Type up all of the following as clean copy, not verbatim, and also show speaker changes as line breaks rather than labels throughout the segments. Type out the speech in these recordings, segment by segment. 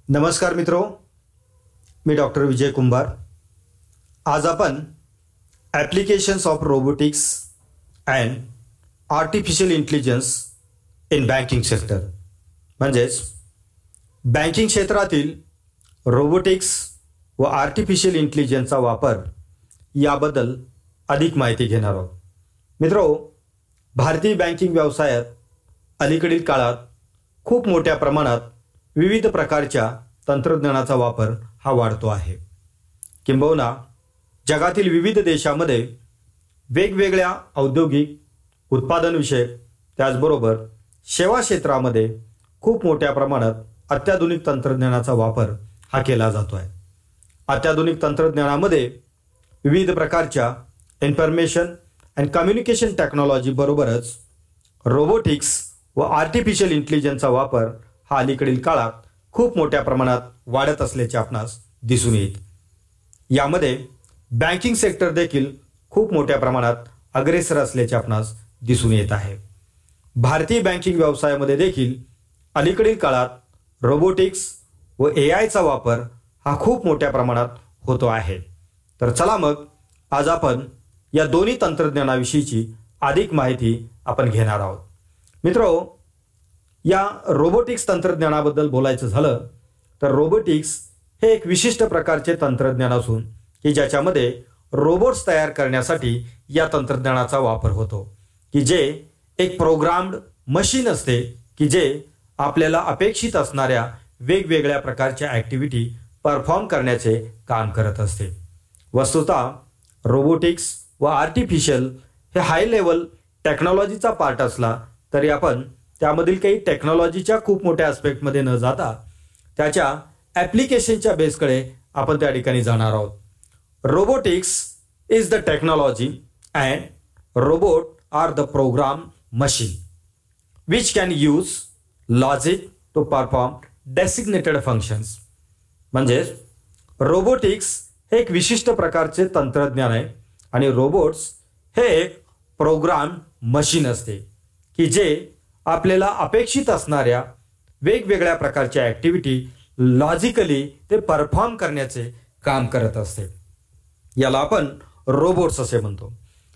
नमस्कार मित्रों, मी डॉक्टर विजय कुंभार। आज आपण applications of robotics and artificial intelligence in banking sector म्हणजेच बँकिंग क्षेत्रातील रोबोटिक्स व आर्टिफिशियल इंटेलिजन्सचा वापर याबद्दल अधिक माहिती घेणार आहोत। मित्रों, भारतीय बँकिंग व्यवसायात अलीकडील काळात खूप मोठ्या प्रमाणात विविध प्रकारच्या तंत्रज्ञानाचा वापर हा वाढतो आहे। किंबहुना जगातील विविध देशांमध्ये वेगवेगळ्या औद्योगिक उत्पादनविषयक त्याचबरोबर सेवा क्षेत्रामध्ये खूप मोठ्या प्रमाणात अत्याधुनिक तंत्रज्ञानाचा वापर हा केला जातो आहे। अत्याधुनिक तंत्रज्ञानामध्ये विविध प्रकारच्या इन्फॉर्मेशन अँड कम्युनिकेशन टेक्नॉलॉजी बरोबरच रोबोटिक्स व आर्टिफिशियल इंटेलिजन्सचा वापर हा अलीकडील काळात खूप मोठ्या प्रमाणात वाढत असल्याचे आपणास दिसून येते। यामध्ये बँकिंग सेक्टर देखील खूप मोठ्या प्रमाणात अग्रेसर असल्याचे आपणास दिसून येत आहे। भारतीय बँकिंग व्यवसायामध्ये देखील अलीकडील काळात रोबोटिक्स व एआयचा वापर हा खूप मोठ्या प्रमाणात होतो आहे। तर चला मग आज आपण या दोन्ही तंत्रज्ञानाविषयीची अधिक माहिती आपण घेणार आहोत। मित्रों, या रोबोटिक्स तंत्रज्ञानाबद्दल बोलायचं झालं तर रोबोटिक्स हे एक विशिष्ट प्रकारचे तंत्रज्ञान असून की ज्याच्यामध्ये रोबोट्स तयार करण्यासाठी या तंत्रज्ञानाचा वापर होतो, की जे एक प्रोग्राम्ड मशीन असते की जे आपल्याला अपेक्षित असणाऱ्या वेगवेगळ्या प्रकारच्या ॲक्टिव्हिटी परफॉर्म करण्याचे काम करत असते। वस्तुतः रोबोटिक्स व आर्टिफिशियल हे हाय लेवल टेक्नॉलॉजीचा पार्ट असला तरी आपण त्यामधील काही टेक्नॉलॉजीच्या खूप मोठ्या ॲस्पेक्टमध्ये न जाता त्याच्या ॲप्लिकेशनच्या बेसकडे आपण त्या ठिकाणी जाणार आहोत। Robotics is the technology and robot are the program machine which can use logic to perform designated functions. म्हणजेच रोबोटिक्स हे एक विशिष्ट प्रकारचे तंत्रज्ञान आहे आणि रोबोट्स हे एक प्रोग्राम मशीन असते की जे आपल्याला अपेक्षित असणाऱ्या वेगवेगळ्या प्रकारच्या ॲक्टिव्हिटी लॉजिकली ते परफॉर्म करण्याचे काम करत असते। याला आपण रोबोट्स असे म्हणतो।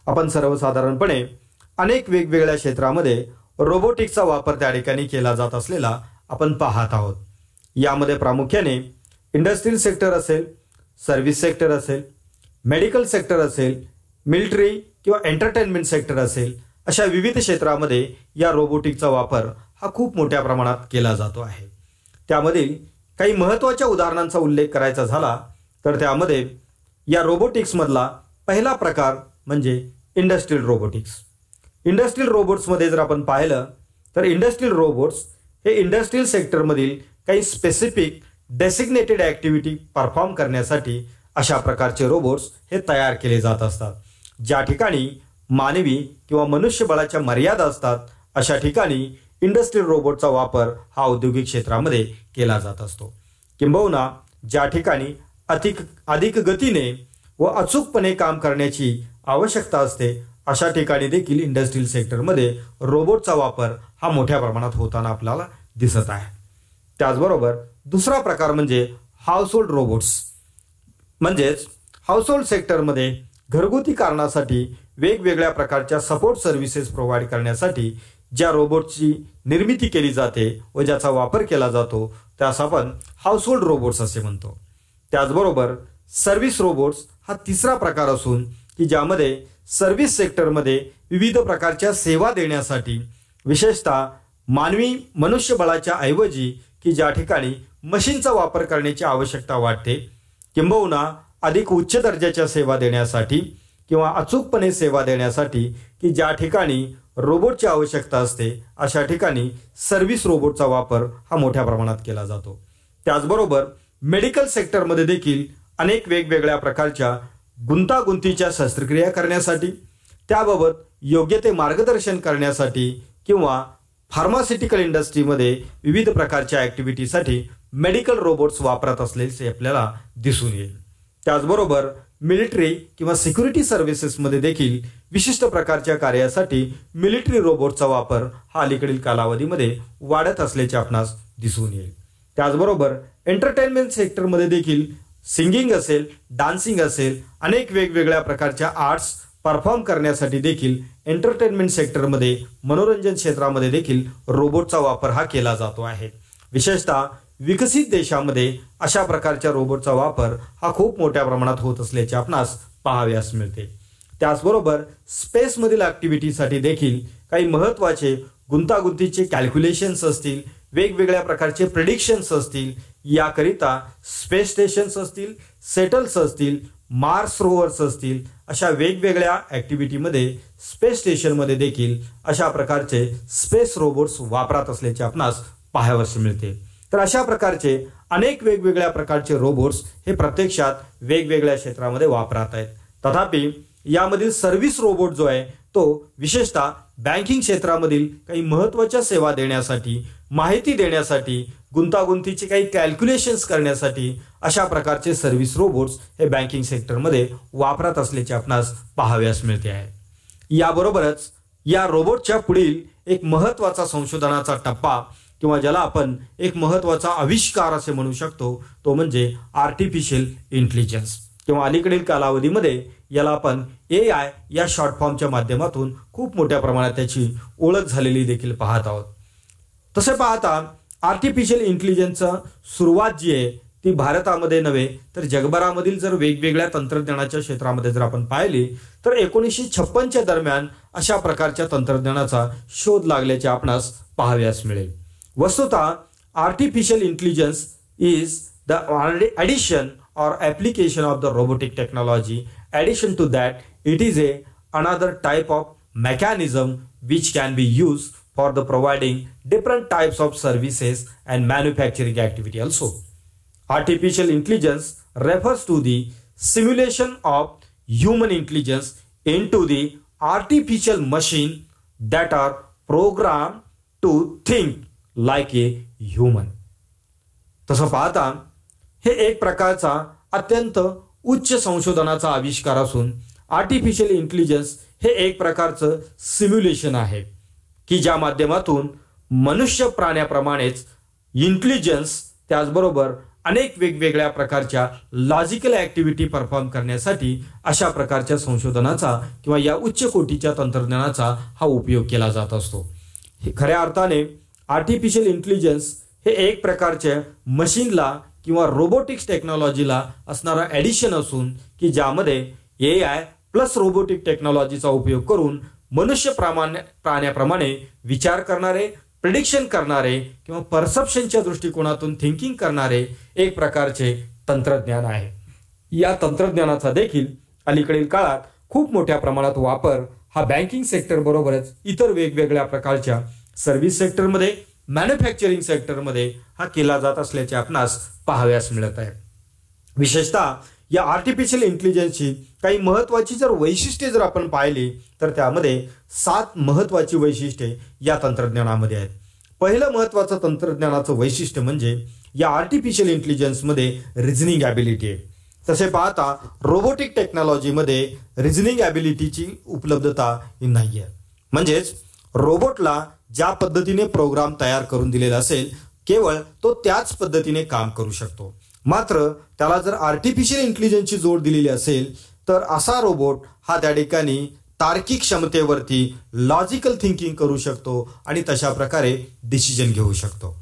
आपण सर्वसाधारणपणे अनेक वेगवेगळ्या क्षेत्रामध्ये रोबोटिक्सचा वापर त्या ठिकाणी केला जात असलेला आपण पाहत आहोत। यामध्ये प्रामुख्याने इंडस्ट्रियल सेक्टर असेल, सर्व्हिस सेक्टर असेल, मेडिकल सेक्टर असेल, मिलिटरी किंवा एंटरटेनमेंट सेक्टर असेल, अशा विविध क्षेत्रामध्ये या रोबोटिक्सचा वापर हा खूप मोठ्या प्रमाणात केला जातो आहे। त्यामधील काही महत्त्वाच्या उदाहरणांचा उल्लेख करायचा झाला तर त्यामध्ये या रोबोटिक्समधला पहिला प्रकार म्हणजे इंडस्ट्रियल रोबोटिक्स। इंडस्ट्रियल रोबोट्समध्ये जर आपण पाहिलं तर इंडस्ट्रियल रोबोट्स हे इंडस्ट्रियल सेक्टरमधील काही स्पेसिफिक डेसिग्नेटेड ॲक्टिव्हिटी परफॉर्म करण्यासाठी अशा प्रकारचे रोबोट्स हे तयार केले जात असतात। ज्या ठिकाणी मानवी किंवा मनुष्यबळाच्या मर्यादा असतात अशा ठिकाणी इंडस्ट्रियल रोबोटचा वापर हा औद्योगिक क्षेत्रामध्ये केला जात असतो। किंबहुना ज्या ठिकाणी अधिक गतीने व अचूकपणे काम करण्याची आवश्यकता असते अशा ठिकाणी देखील इंडस्ट्रियल सेक्टरमध्ये रोबोटचा वापर हा मोठ्या प्रमाणात होताना आपल्याला दिसत आहे। त्याचबरोबर दुसरा प्रकार म्हणजे हाऊसहोल्ड रोबोट्स। म्हणजेच हाऊसहोल्ड सेक्टरमध्ये घरगुती कारणासाठी वेगवेगळ्या प्रकारच्या सपोर्ट सर्व्हिसेस प्रोव्हाइड करण्यासाठी ज्या रोबोटची निर्मिती केली जाते व ज्याचा वापर केला जातो त्यास आपण हाऊसहोल्ड रोबोट्स असे म्हणतो। त्याचबरोबर सर्व्हिस रोबोट्स हा तिसरा प्रकार असून की ज्यामध्ये सर्व्हिस सेक्टरमध्ये विविध प्रकारच्या सेवा देण्यासाठी विशेषतः मानवी मनुष्यबळाच्या ऐवजी की ज्या ठिकाणी मशीनचा वापर करण्याची आवश्यकता वाटते किंबहुना अधिक उच्च दर्जाच्या सेवा देण्यासाठी किंवा अचूकपणे सेवा देण्यासाठी की ज्या ठिकाणी रोबोटची आवश्यकता असते अशा ठिकाणी सर्व्हिस रोबोटचा वापर हा मोठ्या प्रमाणात केला जातो। त्याचबरोबर मेडिकल सेक्टरमध्ये देखील अनेक वेगवेगळ्या प्रकारच्या गुंतागुंतीच्या शस्त्रक्रिया करण्यासाठी त्याबाबत योग्य ते मार्गदर्शन करण्यासाठी किंवा फार्मास्युटिकल इंडस्ट्रीमध्ये विविध प्रकारच्या ॲक्टिव्हिटीसाठी मेडिकल रोबोट्स वापरत असल्याचे आपल्याला दिसून येईल। त्याचबरोबर मिलिटरी किंवा सिक्युरिटी सर्व्हिसेसमध्ये देखील विशिष्ट प्रकारच्या कार्यासाठी मिलिटरी रोबोटचा वापर हा अलीकडील कालावधीमध्ये वाढत असल्याचे आपणास दिसून येईल। त्याचबरोबर एंटरटेनमेंट सेक्टरमध्ये देखील सिंगिंग असेल, डान्सिंग असेल, अनेक वेगवेगळ्या प्रकारच्या आर्ट्स परफॉर्म करण्यासाठी देखील एंटरटेनमेंट सेक्टरमध्ये, मनोरंजन क्षेत्रामध्ये देखील रोबोटचा वापर हा केला जातो आहे. विशेषतः विकसित देशामध्ये अशा प्रकारच्या रोबोटचा वापर हा खूप मोठ्या प्रमाणात होत असल्याचे आपणास पाहावयास मिळते. त्याचबरोबर स्पेसमधील ॲक्टिव्हिटीसाठी देखील काही महत्त्वाचे गुंतागुंतीचे कॅल्क्युलेशन्स असतील, वेगवेगळ्या प्रकारचे प्रेडिक्शन्स असतील, याकरिता स्पेस स्टेशन्स असतील, सेटल्स असतील, मार्स रोवर्स असतील, अशा वेगवेगळ्या ॲक्टिव्हिटीमध्ये स्पेस स्टेशनमध्ये देखील अशा प्रकारचे स्पेस रोबोट्स वापरात असल्याचे आपणास पाहावयास मिळते. तर अशा प्रकारचे अनेक वेगवेगळ्या प्रकारचे रोबोट्स हे प्रत्यक्षात वेगवेगळ्या क्षेत्रामध्ये वापरात आहेत. तथापि यामधील सर्व्हिस रोबोट जो आहे तो विशेषतः बँकिंग क्षेत्रामधील काही महत्त्वाच्या सेवा देण्यासाठी, माहिती देण्यासाठी, गुंतागुंतीचे काही कॅल्क्युलेशन्स करण्यासाठी अशा प्रकारचे सर्व्हिस रोबोट्स हे बँकिंग सेक्टरमध्ये वापरात असल्याचे आपणास पाहावयास मिळते आहे. याबरोबरच या रोबोटच्या पुढील एक महत्त्वाचा संशोधनाचा टप्पा किंवा ज्याला आपण एक महत्त्वाचा आविष्कार असे म्हणू शकतो तो म्हणजे आर्टिफिशियल इंटेलिजन्स, किंवा अलीकडील कालावधीमध्ये याला आपण AI या शॉर्ट फॉर्मच्या माध्यमातून खूप मोठ्या प्रमाणात त्याची ओळख झालेली देखील पाहत आहोत. तसे पाहता आर्टिफिशियल इंटेलिजन्सचा सुरुवात जी आहे ती भारतामध्ये नव्हे तर जगभरामधील जर वेगवेगळ्या तंत्रज्ञानाच्या क्षेत्रामध्ये जर आपण पाहिली तर 1956च्या दरम्यान अशा प्रकारच्या तंत्रज्ञानाचा शोध लागल्याचे आपणास पाहावयास मिळेल. वस्तुतः artificial intelligence is the addition or application of the robotic technology. Addition to that, it is another type of mechanism which can be used for the providing different types of services and manufacturing activity also. Artificial intelligence refers to the simulation of human intelligence into the artificial machine that are programmed to think like a human. तसं पाहता हे एक प्रकारचा अत्यंत उच्च संशोधनाचा आविष्कार असून आर्टिफिशियल इंटेलिजन्स हे एक प्रकारचं सिम्युलेशन आहे की ज्या माध्यमातून मनुष्य प्राण्याप्रमाणेच इंटेलिजन्स त्याचबरोबर अनेक वेगवेगळ्या प्रकारच्या लॉजिकल ॲक्टिव्हिटी परफॉर्म करण्यासाठी अशा प्रकारच्या संशोधनाचा किंवा या उच्च कोटीच्या तंत्रज्ञानाचा हा उपयोग केला जात असतो. खऱ्या अर्थाने आर्टिफिशियल इंटेलिजन्स हे एक प्रकारचे मशीनला किंवा रोबोटिक्स टेक्नॉलॉजीला असणारा ॲडिशन असून की ज्यामध्ये AI प्लस रोबोटिक टेक्नॉलॉजीचा उपयोग करून मनुष्य प्राण्याप्रमाणे विचार करणारे, प्रिडिक्शन करणारे किंवा परसेप्शनच्या दृष्टिकोनातून थिंकिंग करणारे एक प्रकारचे तंत्रज्ञान आहे. या तंत्रज्ञानाचा देखील अलीकडील काळात खूप मोठ्या प्रमाणात वापर हा बँकिंग सेक्टर बरोबरच इतर वेगवेगळ्या प्रकारच्या सर्व्हिस सेक्टरमध्ये, मॅन्युफॅक्चरिंग सेक्टरमध्ये हा केला जात असल्याचे आपणास पाहावयास मिळत आहे. विशेषतः या आर्टिफिशियल इंटेलिजन्सची काही महत्त्वाची जर वैशिष्ट्ये जर आपण पाहिली तर त्यामध्ये 7 महत्त्वाची वैशिष्ट्ये या तंत्रज्ञानामध्ये आहेत. पहिलं महत्त्वाचं तंत्रज्ञानाचं वैशिष्ट्य म्हणजे या आर्टिफिशियल इंटेलिजन्समध्ये रिझनिंग ॲबिलिटी आहे. तसे पाहता रोबोटिक टेक्नॉलॉजीमध्ये रिझनिंग ॲबिलिटीची उपलब्धता नाही आहे. म्हणजेच रोबोटला ज्या पद्धतीने प्रोग्राम तयार करून दिलेला असेल केवळ तो त्याच पद्धतीने काम करू शकतो. मात्र त्याला जर आर्टिफिशियल इंटेलिजन्सची जोड दिलेली असेल तर असा रोबोट हा त्या ठिकाणी तार्किक क्षमतेवरती लॉजिकल थिंकिंग करू शकतो आणि तशा प्रकारे डिसिजन घेऊ शकतो.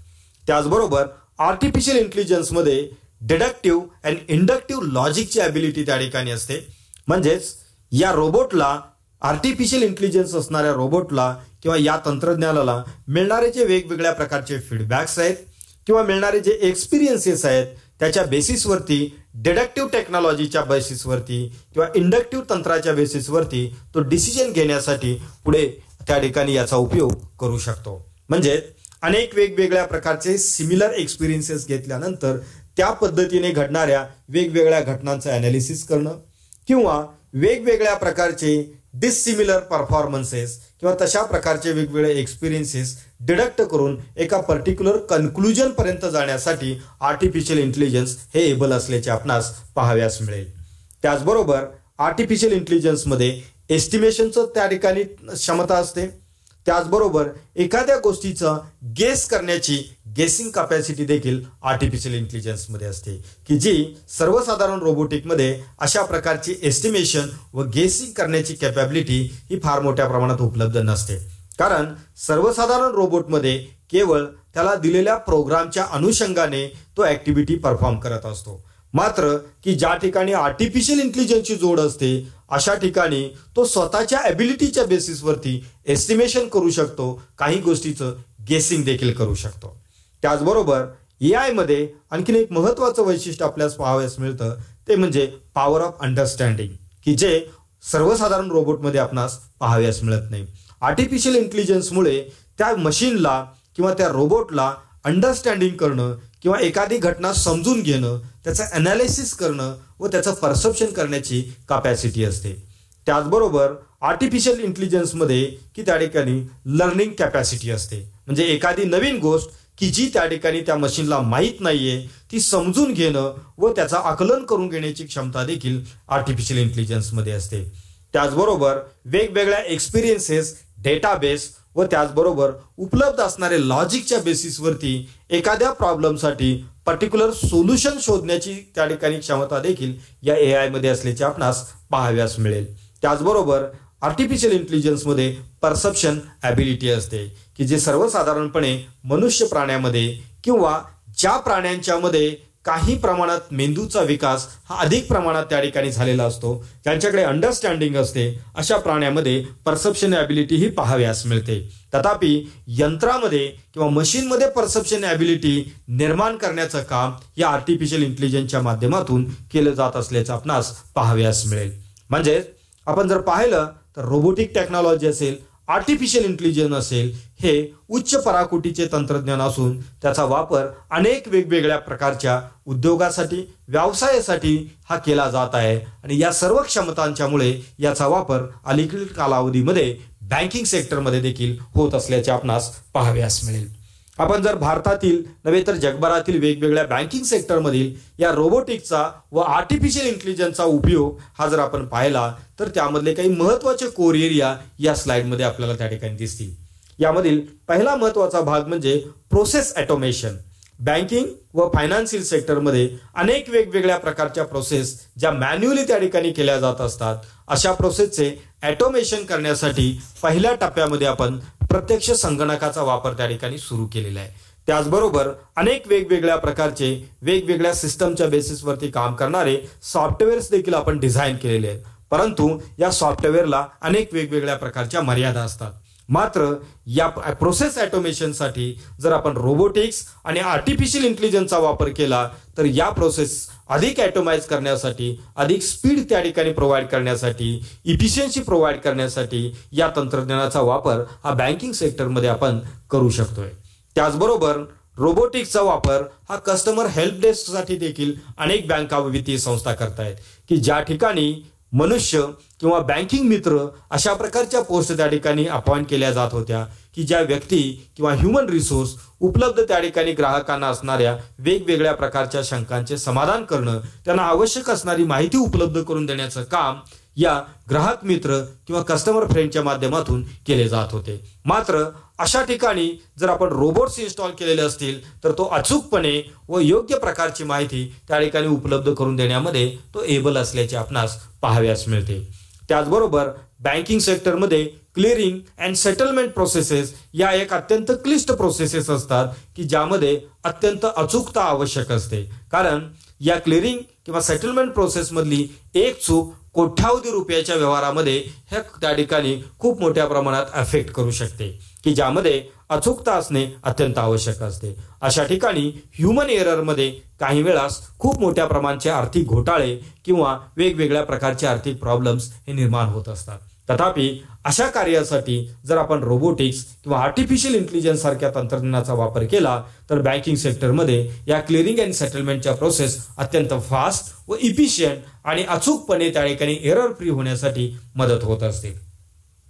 त्याचबरोबर आर्टिफिशियल इंटेलिजन्समध्ये डिडक्टिव्ह अँड इंडक्टिव्ह लॉजिकची ॲबिलिटी त्या ठिकाणी असते. म्हणजेच या रोबोटला, आर्टिफिशियल इंटेलिजन्स असणाऱ्या रोबोटला किंवा या तंत्रज्ञानाला मिळणारे जे वेगवेगळ्या प्रकारचे फीडबॅक्स आहेत किंवा मिळणारे जे एक्सपिरियन्सेस आहेत त्याच्या बेसिसवरती, डिडक्टिव्ह टेक्नॉलॉजीच्या बेसिसवरती किंवा इंडक्टिव्ह तंत्राच्या बेसिसवरती तो डिसिजन घेण्यासाठी पुढे त्या ठिकाणी याचा उपयोग करू शकतो. म्हणजे अनेक वेगवेगळ्या प्रकारचे सिमिलर एक्सपिरियन्सेस घेतल्यानंतर त्या पद्धतीने घडणाऱ्या वेगवेगळ्या घटनांचं ॲनालिसिस करणं किंवा वेगवेगळ्या प्रकारचे डिसिमिलर परफॉर्मन्सेस किंवा तशा प्रकारचे वेगवेगळे एक्सपिरियन्सेस डिडक्ट करून एका पर्टिक्युलर कन्क्लुजन पर्यंत जाण्यासाठी आर्टिफिशियल इंटेलिजन्स हे एबल असल्याचे आपणास पाहावयास मिळेल. त्याचबरोबर आर्टिफिशियल इंटेलिजन्समध्ये एस्टिमेशनचं त्या ठिकाणी क्षमता असते. त्याचबरोबर एखाद्या गोष्टीचं गेस करण्याची गेसिंग कॅपॅसिटी देखील आर्टिफिशियल इंटेलिजन्समध्ये असते, की जी सर्वसाधारण रोबोटिकमध्ये अशा प्रकारची एस्टिमेशन व गेसिंग करण्याची कॅपॅबिलिटी ही फार मोठ्या प्रमाणात उपलब्ध नसते. कारण सर्वसाधारण रोबोटमध्ये केवळ त्याला दिलेल्या प्रोग्रामच्या अनुषंगाने तो ॲक्टिव्हिटी परफॉर्म करत असतो. मात्र की ज्या ठिकाणी आर्टिफिशियल इंटेलिजन्सची जोड असते अशा ठिकाणी तो स्वतःच्या ॲबिलिटीच्या बेसिसवरती एस्टिमेशन करू शकतो, काही गोष्टीचं गेसिंग देखील करू शकतो. त्याचबरोबर AI मध्ये आणखीन एक महत्त्वाचं वैशिष्ट्य आपल्यास पाहावयास मिळतं, ते म्हणजे पॉवर ऑफ अंडरस्टँडिंग, की जे सर्वसाधारण रोबोटमध्ये आपणास पाहावयास मिळत नाही. आर्टिफिशियल इंटेलिजन्समुळे त्या मशीनला किंवा त्या रोबोटला अंडरस्टँडिंग करणं किंवा एखादी घटना समजून घेणं, त्याचं ॲनालिसिस करणं व त्याचं परसेप्शन करण्याची कॅपॅसिटी असते. त्याचबरोबर आर्टिफिशियल इंटेलिजन्समध्ये की त्या ठिकाणी लर्निंग कॅपॅसिटी असते, म्हणजे एखादी नवीन गोष्ट की जी त्या ठिकाणी त्या मशीनला माहीत नाहीये ती समजून घेणं व त्याचं आकलन करून घेण्याची क्षमता देखील आर्टिफिशियल इंटेलिजन्समध्ये असते. त्याचबरोबर वेगवेगळ्या एक्सपिरियन्सेस, डेटाबेस व त्याचबरोबर उपलब्ध असणारे लॉजिकच्या बेसिसवरती एखाद्या प्रॉब्लेमसाठी पर्टिक्युलर सोल्युशन शोधण्याची त्या ठिकाणी क्षमता देखील या AI मध्ये असल्याचे आपणास पाहाव्यास मिळेल. त्याचबरोबर आर्टिफिशियल इंटेलिजन्समध्ये परसेप्शन ॲबिलिटी असते, की जे सर्वसाधारणपणे मनुष्य प्राण्यामध्ये किंवा ज्या प्राण्यांच्यामध्ये काही प्रमाणात मेंदूचा विकास हा अधिक प्रमाणात त्या ठिकाणी झालेला असतो, ज्यांच्याकडे अंडरस्टँडिंग असते, अशा प्राण्यामध्ये परसेप्शन ॲबिलिटी ही पाहाव्यास मिळते. तथापि यंत्रामध्ये किंवा मशीनमध्ये परसेप्शन ॲबिलिटी निर्माण करण्याचं काम या आर्टिफिशियल इंटेलिजन्सच्या माध्यमातून केलं जात असल्याचं आपणास पाहाव्यास मिळेल. म्हणजे आपण जर पाहिलं तर रोबोटिक टेक्नॉलॉजी असेल, आर्टिफिशियल इंटेलिजन्स असेल, हे उच्च पराकोटीचे तंत्रज्ञान असून त्याचा वापर अनेक वेगवेगळ्या प्रकारच्या उद्योगासाठी, व्यवसायासाठी हा केला जात आहे आणि या सर्व क्षमतांच्यामुळे याचा वापर अलीकडील कालावधीमध्ये बँकिंग सेक्टरमध्ये देखील होत असल्याचे आपणास पाहाव्यास मिळेल. आपण जर भारतातील नव्हे तर जगभरातील वेगवेगळ्या बँकिंग सेक्टरमधील या रोबोटिक्सचा व आर्टिफिशियल इंटेलिजन्सचा उपयोग हा जर आपण पाहिला तर त्यामधले काही महत्त्वाचे कोर एरिया या स्लाइडमध्ये आपल्याला त्या ठिकाणी दिसतील. यामधील पहिला महत्त्वाचा भाग म्हणजे प्रोसेस ऑटोमेशन. बँकिंग व फायनान्शियल सेक्टरमध्ये अनेक वेगवेगळ्या प्रकारच्या प्रोसेस ज्या मॅन्युअली त्या ठिकाणी केल्या जात असतात, अशा प्रोसेसचे ऑटोमेशन करण्यासाठी पहिल्या टप्प्यामध्ये आपण प्रत्यक्ष संगणकाचा वापर त्या ठिकाणी सुरू केलेला आहे. त्याचबरोबर अनेक वेगवेगळ्या प्रकारचे वेगवेगळ्या सिस्टमच्या बेसिसवरती काम करणारे सॉफ्टवेअर्स देखील आपण डिझाईन केलेले आहेत. परंतु या सॉफ्टवेअरला अनेक वेगवेगळ्या प्रकारच्या मर्यादा असतात. मात्र या प्रोसेस ऑटोमेशनसाठी जर आपण रोबोटिक्स आणि आर्टिफिशियल इंटेलिजन्सचा वापर केला तर या प्रोसेस अधिक ऑटोमाइज करण्यासाठी, अधिक स्पीड त्या ठिकाणी प्रोव्हाइड करण्यासाठी, इफिशियन्सी प्रोव्हाइड करण्यासाठी या तंत्रज्ञानाचा वापर हा बँकिंग सेक्टरमध्ये आपण करू शकतोय. त्याचबरोबर रोबोटिक्सचा वापर हा कस्टमर हेल्प डेस्कसाठी देखील अनेक बँका व वित्तीय संस्था करतायत, की ज्या ठिकाणी मनुष्य किंवा बँकिंग मित्र अशा प्रकारच्या पोस्ट त्या ठिकाणी अपॉइंट केल्या जात होत्या, की ज्या व्यक्ती किंवा ह्युमन रिसोर्स उपलब्ध त्या ठिकाणी ग्राहकांना असणाऱ्या वेगवेगळ्या प्रकारच्या शंकांचे समाधान करणं, त्यांना आवश्यक असणारी माहिती उपलब्ध करून देण्याचं काम या ग्राहक मित्र किंवा कस्टमर फ्रेंडच्या माध्यमातून केले जात होते. मात्र अशा ठिकाणी जर आपण रोबोट्स इन्स्टॉल केलेले असतील तर तो अचूकपणे व योग्य प्रकारची माहिती त्या ठिकाणी उपलब्ध करून देण्यामध्ये तो एबल असल्याचे आपणास पाहाव्यास मिळते. त्याचबरोबर बँकिंग सेक्टरमध्ये क्लिअरिंग अँड सेटलमेंट प्रोसेसेस या एक अत्यंत क्लिष्ट प्रोसेसेस असतात, की ज्यामध्ये अत्यंत अचूकता आवश्यक असते. कारण या क्लिअरिंग किंवा सेटलमेंट प्रोसेसमधली एक चूक कोट्यावधी रुपयाच्या व्यवहारामध्ये हे त्या ठिकाणी खूप मोठ्या प्रमाणात अफेक्ट करू शकते, की ज्यामध्ये अचूकता असणे अत्यंत आवश्यक असते. अशा ठिकाणी ह्युमन एररमध्ये काही वेळास खूप मोठ्या प्रमाणाचे आर्थिक घोटाळे किंवा वेगवेगळ्या प्रकारचे आर्थिक प्रॉब्लेम्स हे निर्माण होत असतात. तथापि अशा कार्यासाठी जर आपण रोबोटिक्स किंवा आर्टिफिशियल इंटेलिजन्स सारख्या तंत्रज्ञानाचा वापर केला तर बँकिंग सेक्टरमध्ये या क्लिअरिंग अँड सेटलमेंटच्या प्रोसेस अत्यंत फास्ट व इफिशियंट आणि अचूकपणे त्या ठिकाणी एरर फ्री होण्यासाठी मदत होत असते.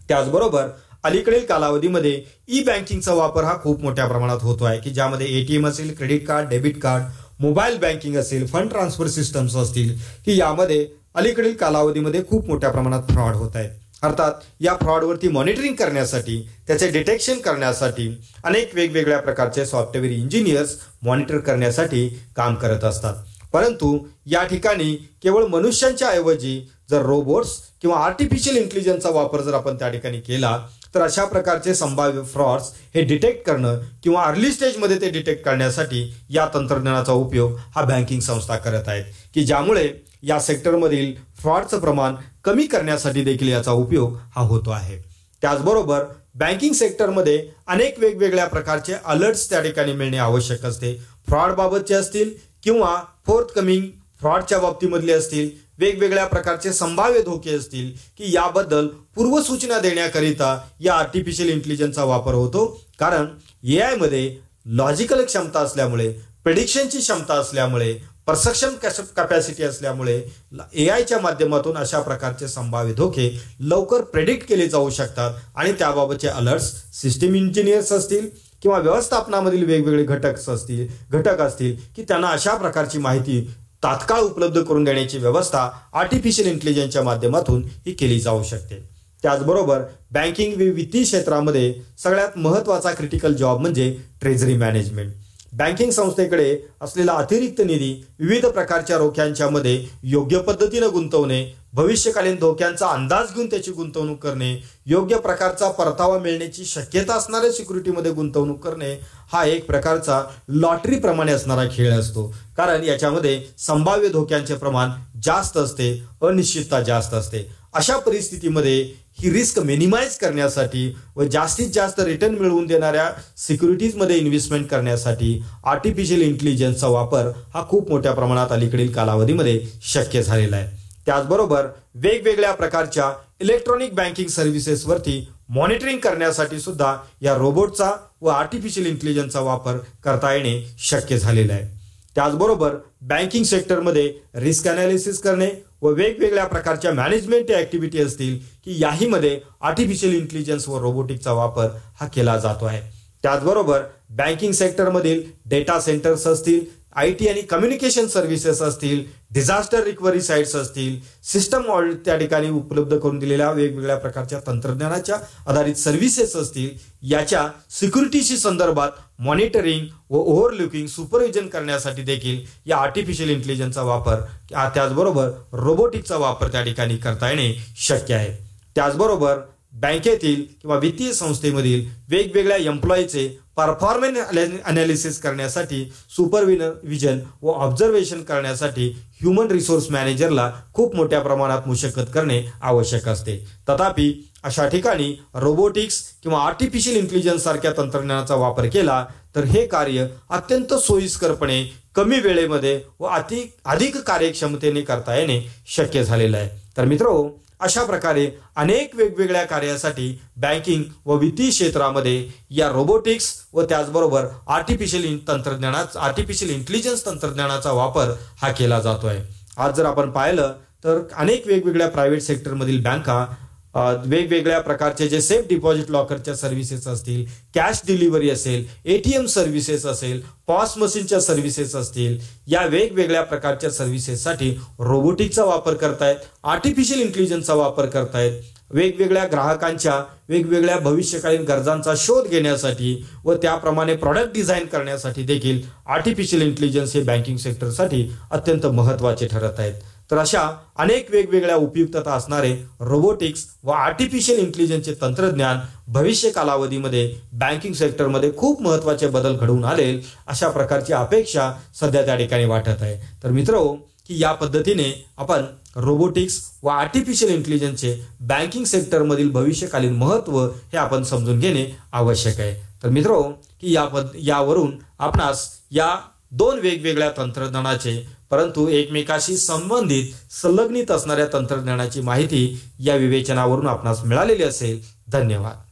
त्याचबरोबर अलीकडील कालावधीमध्ये ई बँकिंगचा वापर हा खूप मोठ्या प्रमाणात होतो आहे, की ज्यामध्ये ATM असेल, credit card, debit card, mobile banking असेल, फंड ट्रान्सफर सिस्टम्स असतील, की यामध्ये अलीकडील कालावधीमध्ये खूप मोठ्या प्रमाणात फ्रॉड होत आहेत. अर्थात या फ्रॉडवरती मॉनिटरिंग करण्यासाठी, त्याचे डिटेक्शन करण्यासाठी अनेक वेगवेगळ्या प्रकारचे सॉफ्टवेअर इंजिनियर्स मॉनिटर करण्यासाठी काम करत असतात. परंतु या ठिकाणी केवळ मनुष्यांच्या ऐवजी जर रोबोट्स किंवा आर्टिफिशियल इंटेलिजन्सचा वापर जर आपण त्या ठिकाणी केला तर अशा प्रकारचे संभाव्य फ्रॉड्स हे डिटेक्ट करणं किंवा अर्ली स्टेजमध्ये ते डिटेक्ट करण्यासाठी या तंत्रज्ञानाचा उपयोग हा बँकिंग संस्था करत आहेत, की ज्यामुळे या सेक्टरमधील फ्रॉडचं प्रमाण कमी करण्यासाठी देखील याचा उपयोग हा होतो आहे. त्याचबरोबर बँकिंग सेक्टरमध्ये अनेक वेगवेगळ्या प्रकारचे अलर्ट्स त्या ठिकाणी मिळणे आवश्यक असते. फ्रॉड बाबतचे असतील किंवा फोर्थ कमिंग फ्रॉडच्या बाबतीमधले असतील, वेगवेगळ्या प्रकारचे संभाव्य धोके असतील की याबद्दल पूर्वसूचना देण्याकरिता या आर्टिफिशियल इंटेलिजन्सचा वापर होतो. कारण AI मध्ये लॉजिकल क्षमता असल्यामुळे, प्रेडिक्शनची क्षमता असल्यामुळे, परसेप्शन कॅपॅसिटी असल्यामुळे AIच्या माध्यमातून अशा प्रकारचे संभाव्य धोके लवकर प्रेडिक्ट केले जाऊ शकतात आणि त्याबाबतचे अलर्ट्स सिस्टीम इंजिनियर्स असतील किंवा व्यवस्थापनामधील वेगवेगळे घटक असतील की त्यांना अशा प्रकारची माहिती तात्काळ उपलब्ध करून देण्याची व्यवस्था आर्टिफिशियल इंटेलिजन्सच्या माध्यमातून ही केली जाऊ शकते. त्याचबरोबर बँकिंग वित्तीय क्षेत्रामध्ये सगळ्यात महत्त्वाचा क्रिटिकल जॉब म्हणजे ट्रेझरी मॅनेजमेंट. बँकिंग संस्थेकडे असलेला अतिरिक्त निधी विविध प्रकारच्या रोख्यांच्या मध्ये योग्य पद्धतीने गुंतवणे, भविष्यकालीन धोक्यांचा अंदाज घेऊन त्याची गुंतवणूक करणे, योग्य प्रकारचा परतावा मिळण्याची शक्यता असणाऱ्या सिक्युरिटीमध्ये गुंतवणूक करणे हा एक प्रकारचा लॉटरी प्रमाणे असणारा खेळ असतो. कारण याच्यामध्ये संभाव्य धोक्यांचे प्रमाण जास्त असते, अनिश्चितता जास्त असते. अशा परिस्थितीमध्ये ही रिस्क मिनिमाइज करण्यासाठी व जास्तीत जास्त रिटर्न मिळवून देणाऱ्या सिक्युरिटीजमध्ये इन्व्हेस्टमेंट करण्यासाठी आर्टिफिशियल इंटेलिजन्सचा वापर हा खूप मोठ्या प्रमाणात अलीकडील कालावधीमध्ये शक्य झालेला आहे. त्याचबरोबर वेगवेगळ्या प्रकारच्या इलेक्ट्रॉनिक बँकिंग सर्व्हिसेसवरती मॉनिटरिंग करण्यासाठी सुद्धा या रोबोटचा व आर्टिफिशियल इंटेलिजन्सचा वापर करता येणे शक्य झालेला आहे. त्याचबरोबर बँकिंग सेक्टरमध्ये रिस्क अनालिसिस करणे व वेगवेगळ्या प्रकारच्या मॅनेजमेंट ॲक्टिव्हिटी असतील की याहीमध्ये आर्टिफिशियल इंटेलिजन्स व रोबोटिकचा वापर हा केला जातो आहे. त्याचबरोबर बँकिंग सेक्टरमधील डेटा सेंटर्स असतील, IT आणि कम्युनिकेशन सर्व्हिसेस असतील, डिझास्टर रिकव्हरी साइट्स असतील, सिस्टम त्या ठिकाणी उपलब्ध करून दिलेल्या वेगवेगळ्या प्रकारच्या तंत्रज्ञानाच्या आधारित सर्व्हिसेस असतील, याच्या सिक्युरिटीशी संदर्भात मॉनिटरिंग व ओव्हरलुकिंग सुपरविजन करण्यासाठी देखील या आर्टिफिशियल इंटेलिजन्सचा वापर, त्याचबरोबर रोबोटिकचा वापर त्या ठिकाणी करता येणे शक्य आहे. त्याचबरोबर बँकेतील किंवा वित्तीय संस्थेमधील वेगवेगळ्या एम्प्लॉईचे परफॉर्मन्स अनालिसिस करण्यासाठी, सुपरविजन व ऑब्झर्वेशन करण्यासाठी ह्युमन रिसोर्स मॅनेजरला खूप मोठ्या प्रमाणात मशक्कत करणे आवश्यक असते. तथापि अशा ठिकाणी रोबोटिक्स किंवा आर्टिफिशियल इंटेलिजन्स सारख्या तंत्रज्ञानाचा वापर केला तर हे कार्य अत्यंत सोयीस्करपणे कमी वेळेमध्ये व अधिक कार्यक्षमतेने करता येणे शक्य झालेलं आहे. तर मित्रो, अशा प्रकारे अनेक वेगवेगळ्या कार्यासाठी बँकिंग व वित्तीय क्षेत्रामध्ये या रोबोटिक्स व त्याचबरोबर आर्टिफिशियल इंटेलिजन्स तंत्रज्ञानाचा वापर हा केला जातो आहे. आज जर आपण पाहिलं तर अनेक वेगवेगळ्या प्रायव्हेट सेक्टरमधील बँका वेगवेगळ्या प्रकारचे जे सेफ डिपॉझिट लॉकरच्या सर्व्हिसेस असतील, कॅश डिलिव्हरी असेल, ATM सर्व्हिसेस असेल, पॉस मशीनच्या सर्व्हिसेस असतील, या वेगवेगळ्या प्रकारच्या सर्व्हिसेससाठी रोबोटिकचा वापर करतायत, आर्टिफिशियल इंटेलिजन्सचा वापर करतायत. वेगवेगळ्या ग्राहकांच्या वेगवेगळ्या भविष्यकालीन गरजांचा शोध घेण्यासाठी व त्याप्रमाणे प्रॉडक्ट डिझाईन करण्यासाठी देखील आर्टिफिशियल इंटेलिजन्स हे बँकिंग सेक्टरसाठी अत्यंत महत्त्वाचे ठरत आहेत. तर अशा अनेक वेगवेगळ्या उपयुक्तता असणारे रोबोटिक्स व आर्टिफिशियल इंटेलिजन्सचे तंत्रज्ञान भविष्य कालावधीमध्ये बँकिंग सेक्टरमध्ये खूप महत्त्वाचे बदल घडवून आणेल अशा प्रकारची अपेक्षा सध्या त्या ठिकाणी वाटत आहे. तर मित्रहो, की या पद्धतीने आपण रोबोटिक्स व आर्टिफिशियल इंटेलिजन्सचे बँकिंग सेक्टरमधील भविष्यकालीन महत्त्व हे आपण समजून घेणे आवश्यक आहे. तर मित्रहो, की यावरून आपणास या दोन वेगवेगळ्या तंत्रज्ञानाचे परंतु एकमेकाशी संबंधित संलग्नित असणाऱ्या तंत्रज्ञानाची माहिती या विवेचनावरून आपणास मिळालेली असेल. धन्यवाद.